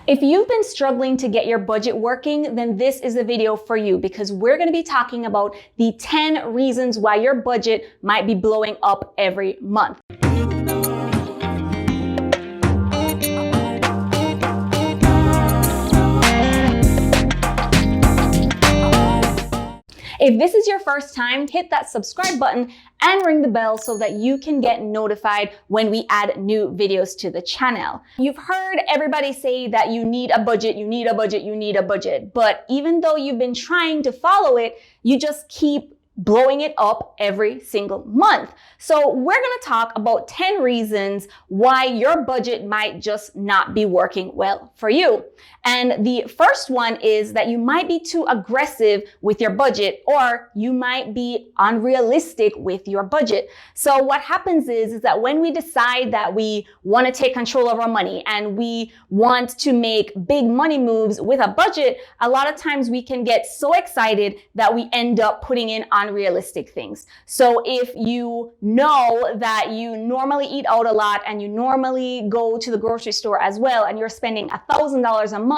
If you've been struggling to get your budget working, then this is a video for you because we're going to be talking about the 10 reasons why your budget might be blowing up every month. If this is your first time, hit that subscribe button and ring the bell so that you can get notified when we add new videos to the channel. You've heard everybody say that you need a budget, you need a budget, you need a budget. But even though you've been trying to follow it, you just keep blowing it up every single month. So we're going to talk about 10 reasons why your budget might just not be working well for you. And the first one is that you might be too aggressive with your budget, or you might be unrealistic with your budget. So what happens is that when we decide that we want to take control of our money and we want to make big money moves with a budget, a lot of times we can get so excited that we end up putting in unrealistic things. So if you know that you normally eat out a lot and you normally go to the grocery store as well, and you're spending $1,000 a month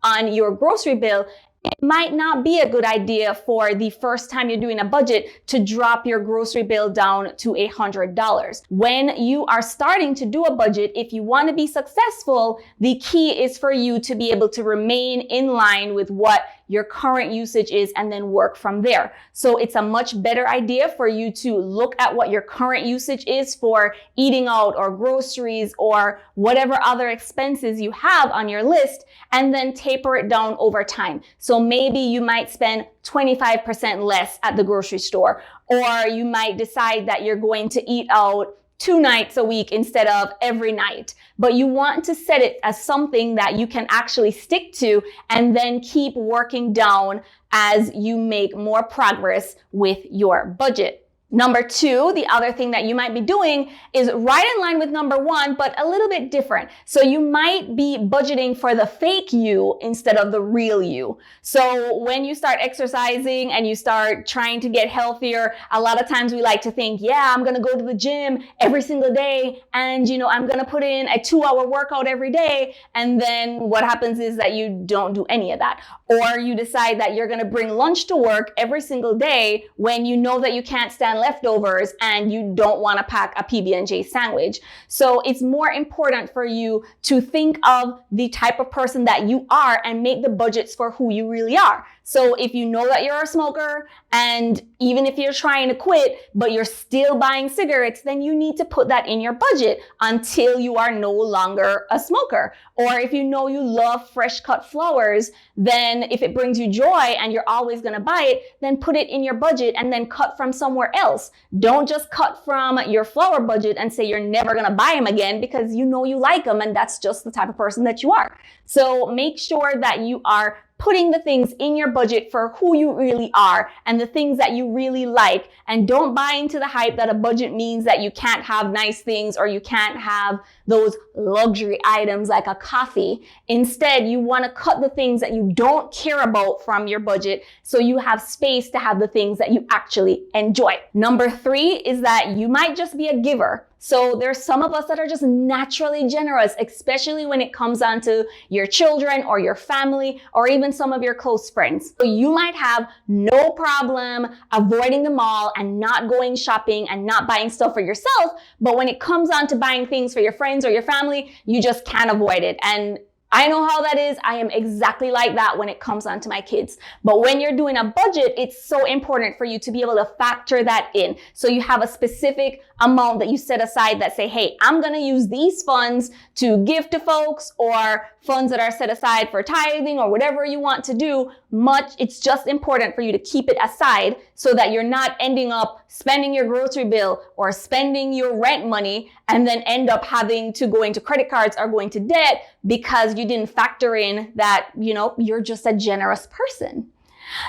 on your grocery bill, it might not be a good idea for the first time you're doing a budget to drop your grocery bill down to $100. When you are starting to do a budget, if you want to be successful, the key is for you to be able to remain in line with what your current usage is and then work from there. So it's a much better idea for you to look at what your current usage is for eating out or groceries or whatever other expenses you have on your list, and then taper it down over time. So maybe you might spend 25% less at the grocery store, or you might decide that you're going to eat out 2 nights a week instead of every night. But you want to set it as something that you can actually stick to and then keep working down as you make more progress with your budget. Number 2, the other thing that you might be doing is right in line with number 1, but a little bit different. So you might be budgeting for the fake you instead of the real you. So when you start exercising and you start trying to get healthier, a lot of times we like to think, yeah, I'm going to go to the gym every single day and, I'm going to put in a 2-hour workout every day. And then what happens is that you don't do any of that. Or you decide that you're going to bring lunch to work every single day when you know that you can't stand leftovers and you don't want to pack a PB&J sandwich. So it's more important for you to think of the type of person that you are and make the budgets for who you really are. So if you know that you're a smoker, and even if you're trying to quit, but you're still buying cigarettes, then you need to put that in your budget until you are no longer a smoker. Or if you know you love fresh cut flowers, then if it brings you joy and you're always going to buy it, then put it in your budget and then cut from somewhere else. Don't just cut from your flower budget and say you're never going to buy them again because you know you like them and that's just the type of person that you are. So make sure that you are putting the things in your budget for who you really are and the things that you really like. And don't buy into the hype that a budget means that you can't have nice things or you can't have those luxury items like a coffee. Instead, you want to cut the things that you don't care about from your budget so you have space to have the things that you actually enjoy. Number 3 is that you might just be a giver. So there's some of us that are just naturally generous, especially when it comes down to your children or your family or even some of your close friends. So you might have no problem avoiding the mall and not going shopping and not buying stuff for yourself. But when it comes on to buying things for your friends or your family, you just can't avoid it. And I know how that is. I am exactly like that when it comes on to my kids. But when you're doing a budget, it's so important for you to be able to factor that in. So you have a specific amount that you set aside that say, hey, I'm going to use these funds to give to folks, or funds that are set aside for tithing or whatever you want to do. It's just important for you to keep it aside so that you're not ending up spending your grocery bill or spending your rent money and then end up having to go into credit cards or going to debt because you didn't factor in that, you're just a generous person.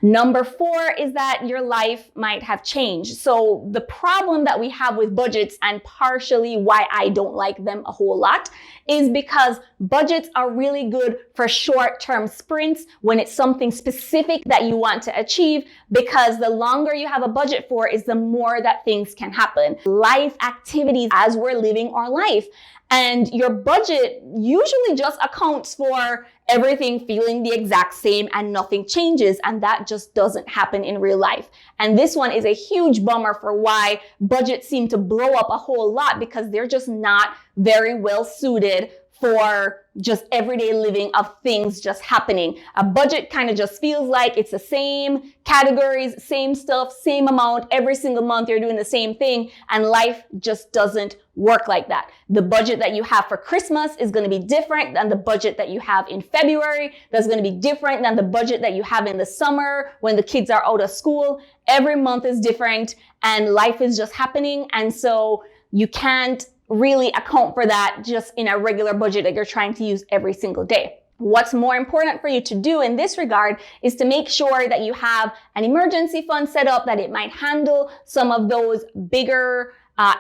Number 4 is that your life might have changed. So the problem that we have with budgets, and partially why I don't like them a whole lot, is because budgets are really good for short-term sprints when it's something specific that you want to achieve, because the longer you have a budget for is the more that things can happen. Life activities as we're living our life. And your budget usually just accounts for everything feeling the exact same and nothing changes. And that just doesn't happen in real life. And this one is a huge bummer for why budgets seem to blow up a whole lot, because they're just not very well suited for just everyday living of things just happening. A budget kind of just feels like it's the same categories, same stuff, same amount. Every single month you're doing the same thing, and life just doesn't work like that. The budget that you have for Christmas is going to be different than the budget that you have in February. That's going to be different than the budget that you have in the summer when the kids are out of school. Every month is different and life is just happening. And so you can't really account for that just in a regular budget that you're trying to use every single day. What's more important for you to do in this regard is to make sure that you have an emergency fund set up, that it might handle some of those bigger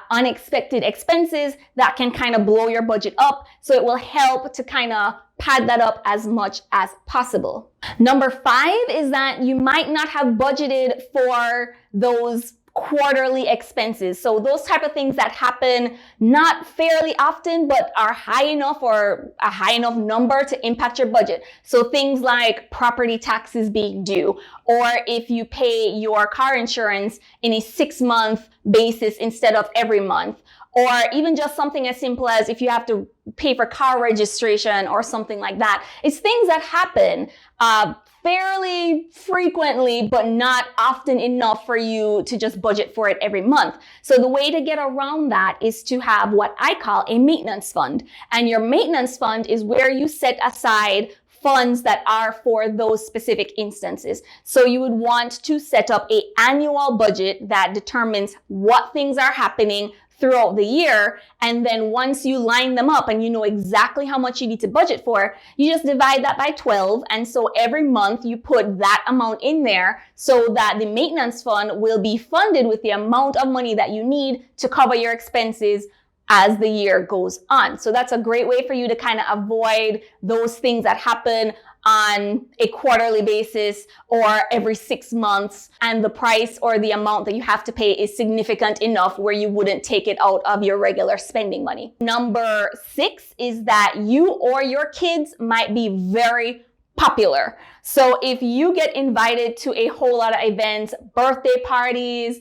unexpected expenses that can kind of blow your budget up. So it will help to kind of pad that up as much as possible. Number 5 is that you might not have budgeted for those quarterly expenses. So those type of things that happen not fairly often, but are high enough or a high enough number to impact your budget. So things like property taxes being due, or if you pay your car insurance in a 6-month basis instead of every month, or even just something as simple as if you have to pay for car registration or something like that. It's things that happen fairly frequently, but not often enough for you to just budget for it every month. So the way to get around that is to have what I call a maintenance fund. And your maintenance fund is where you set aside funds that are for those specific instances. So you would want to set up an annual budget that determines what things are happening throughout the year. And then once you line them up and you know exactly how much you need to budget for, you just divide that by 12. And so every month you put that amount in there so that the maintenance fund will be funded with the amount of money that you need to cover your expenses as the year goes on. So that's a great way for you to kind of avoid those things that happen on a quarterly basis or every 6 months, and the price or the amount that you have to pay is significant enough where you wouldn't take it out of your regular spending money. Number 6 is that you or your kids might be very popular. So if you get invited to a whole lot of events, birthday parties,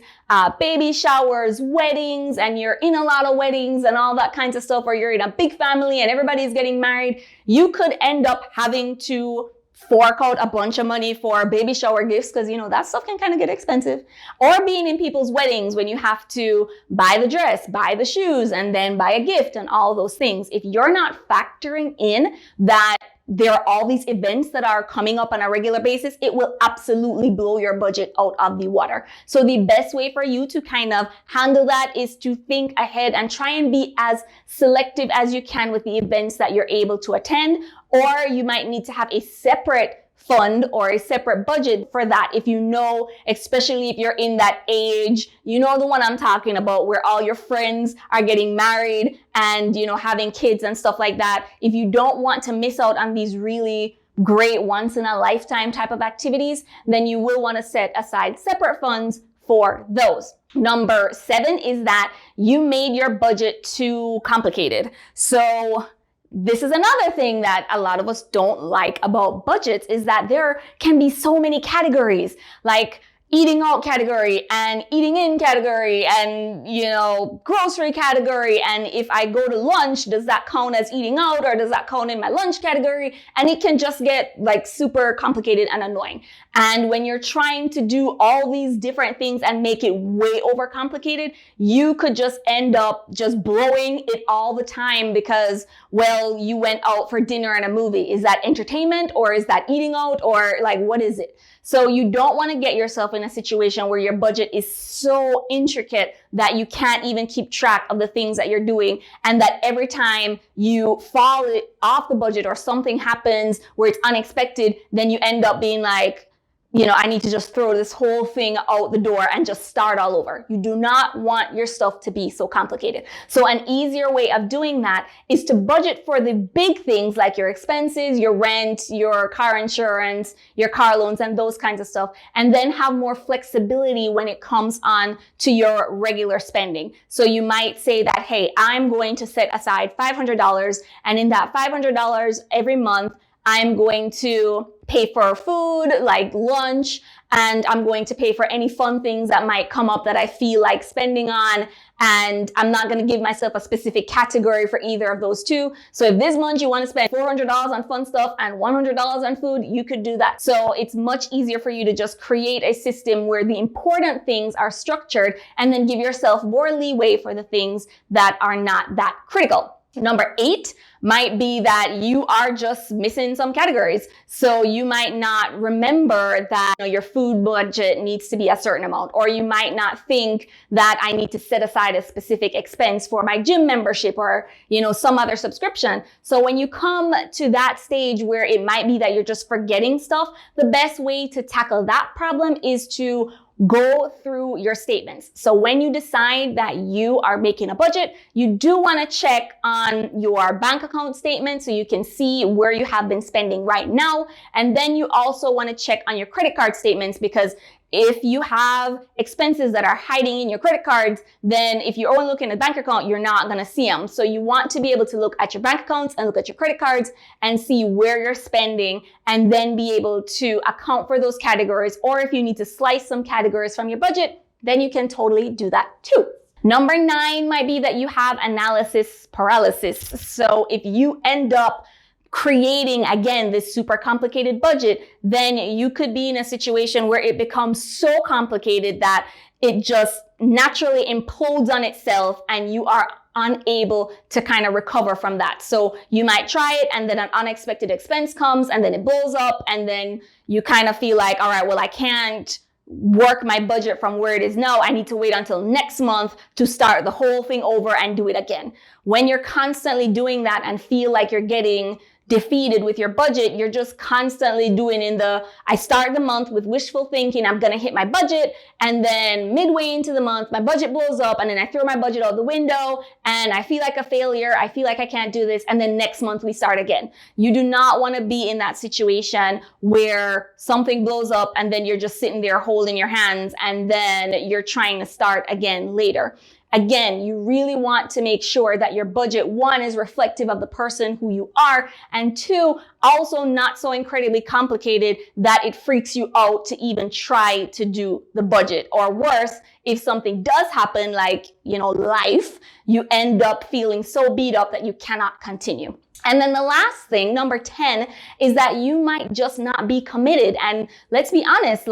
baby showers, weddings, and you're in a lot of weddings and all that kinds of stuff, or you're in a big family and everybody's getting married, you could end up having to fork out a bunch of money for baby shower gifts, because you know that stuff can kind of get expensive. Or being in people's weddings when you have to buy the dress, buy the shoes, and then buy a gift and all those things. If you're not factoring in that there are all these events that are coming up on a regular basis, it will absolutely blow your budget out of the water. So the best way for you to kind of handle that is to think ahead and try and be as selective as you can with the events that you're able to attend. Or you might need to have a separate fund or a separate budget for that. If you know, especially if you're in that age, you know the one I'm talking about, where all your friends are getting married and, you know, having kids and stuff like that. If you don't want to miss out on these really great once in a lifetime type of activities, then you will want to set aside separate funds for those. Number 7 is that you made your budget too complicated. So this is another thing that a lot of us don't like about budgets, is that there can be so many categories, like eating out category and eating in category and, you know, grocery category. And if I go to lunch, does that count as eating out, or does that count in my lunch category? And it can just get like super complicated and annoying. And when you're trying to do all these different things and make it way overcomplicated, you could just end up just blowing it all the time because, well, you went out for dinner and a movie. Is that entertainment, or is that eating out, or like, what is it? So you don't want to get yourself in a situation where your budget is so intricate that you can't even keep track of the things that you're doing, and that every time you fall off the budget or something happens where it's unexpected, then you end up being like, I need to just throw this whole thing out the door and just start all over. You do not want your stuff to be so complicated. So an easier way of doing that is to budget for the big things like your expenses, your rent, your car insurance, your car loans, and those kinds of stuff, and then have more flexibility when it comes on to your regular spending. So you might say that, hey, I'm going to set aside $500, and in that $500 every month, I'm going to pay for food, like lunch, and I'm going to pay for any fun things that might come up that I feel like spending on. And I'm not going to give myself a specific category for either of those two. So if this month you want to spend $400 on fun stuff and $100 on food, you could do that. So it's much easier for you to just create a system where the important things are structured and then give yourself more leeway for the things that are not that critical. Number 8 might be that you are just missing some categories. So you might not remember that your food budget needs to be a certain amount, or you might not think that I need to set aside a specific expense for my gym membership or, some other subscription. So when you come to that stage where it might be that you're just forgetting stuff, the best way to tackle that problem is to go through your statements. So when you decide that you are making a budget, you do want to check on your bank account statement so you can see where you have been spending right now. And then you also want to check on your credit card statements, because if you have expenses that are hiding in your credit cards, then if you only look in a bank account, you're not going to see them. So you want to be able to look at your bank accounts and look at your credit cards and see where you're spending, and then be able to account for those categories. Or if you need to slice some categories from your budget, then you can totally do that too. Number 9 might be that you have analysis paralysis. So if you end up creating, again, this super complicated budget, then you could be in a situation where it becomes so complicated that it just naturally implodes on itself and you are unable to kind of recover from that. So you might try it and then an unexpected expense comes and then it blows up, and then you kind of feel like, all right, well, I can't work my budget from where it is now. I need to wait until next month to start the whole thing over and do it again. When you're constantly doing that and feel like you're getting defeated with your budget, you're just constantly doing I start the month with wishful thinking, I'm going to hit my budget, and then midway into the month, my budget blows up, and then I throw my budget out the window, and I feel like a failure. I feel like I can't do this. And then next month we start again. You do not want to be in that situation where something blows up and then you're just sitting there holding your hands and then you're trying to start again later. Again, you really want to make sure that your budget, 1, is reflective of the person who you are, and 2, also not so incredibly complicated that it freaks you out to even try to do the budget. Or worse, if something does happen, like, life, you end up feeling so beat up that you cannot continue. And then the last thing, number 10, is that you might just not be committed. And let's be honest,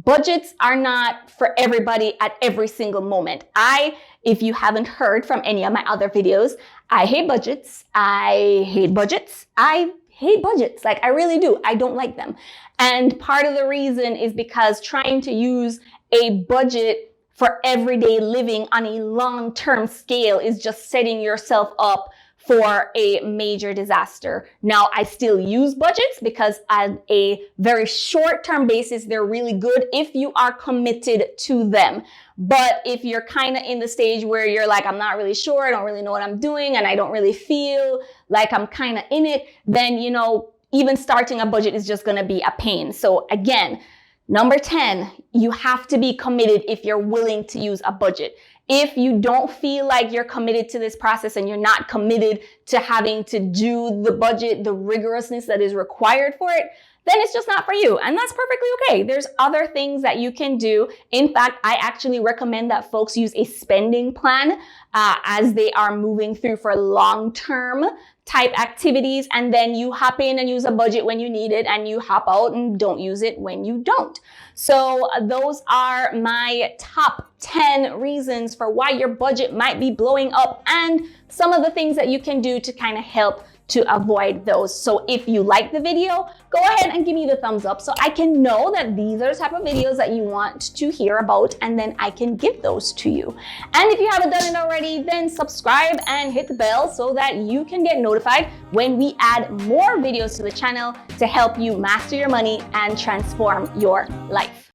budgets are not for everybody at every single moment. If you haven't heard from any of my other videos, I hate budgets. I hate budgets. I hate budgets. I really do. I don't like them. And part of the reason is because trying to use a budget for everyday living on a long-term scale is just setting yourself up for a major disaster. Now, I still use budgets because on a very short-term basis, they're really good if you are committed to them. But if you're kind of in the stage where you're like, I'm not really sure, I don't really know what I'm doing, and I don't really feel like I'm kind of in it, then, even starting a budget is just going to be a pain. So again, number 10, you have to be committed if you're willing to use a budget. If you don't feel like you're committed to this process and you're not committed to having to do the budget, the rigorousness that is required for it, then it's just not for you. And that's perfectly okay. There's other things that you can do. In fact, I actually recommend that folks use a spending plan as they are moving through for long-term type activities. And then you hop in and use a budget when you need it, and you hop out and don't use it when you don't. So those are my top 10 reasons for why your budget might be blowing up, and some of the things that you can do to kind of help to avoid those. So if you like the video, go ahead and give me the thumbs up so I can know that these are the type of videos that you want to hear about, and then I can give those to you. And if you haven't done it already, then subscribe and hit the bell so that you can get notified when we add more videos to the channel to help you master your money and transform your life.